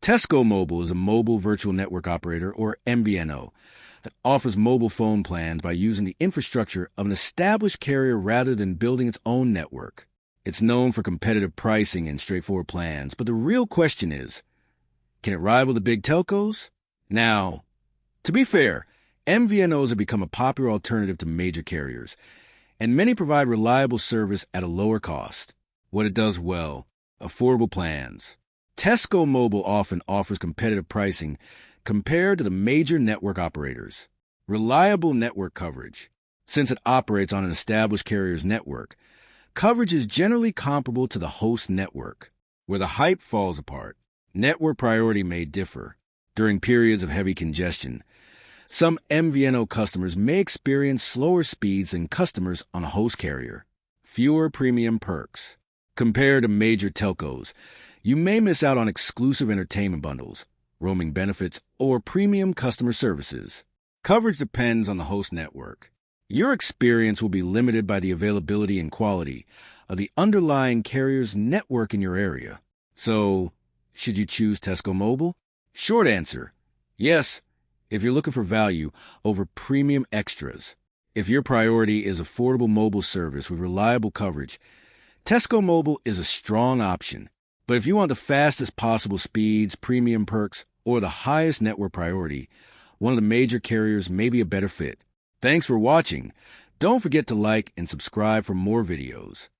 Tesco Mobile is a mobile virtual network operator, or MVNO, that offers mobile phone plans by using the infrastructure of an established carrier rather than building its own network. It's known for competitive pricing and straightforward plans, but the real question is, can it rival the big telcos? Now, to be fair, MVNOs have become a popular alternative to major carriers, and many provide reliable service at a lower cost. What it does well: affordable plans. Tesco Mobile often offers competitive pricing compared to the major network operators. Reliable network coverage. Since it operates on an established carrier's network, coverage is generally comparable to the host network. Where the hype falls apart, network priority may differ. During periods of heavy congestion, some MVNO customers may experience slower speeds than customers on a host carrier. Fewer premium perks. Compared to major telcos, you may miss out on exclusive entertainment bundles, roaming benefits, or premium customer services. Coverage depends on the host network. Your experience will be limited by the availability and quality of the underlying carrier's network in your area. So, should you choose Tesco Mobile? Short answer: yes, if you're looking for value over premium extras. If your priority is affordable mobile service with reliable coverage, Tesco Mobile is a strong option. But if you want the fastest possible speeds, premium perks, or the highest network priority, one of the major carriers may be a better fit. Thanks for watching. Don't forget to like and subscribe for more videos.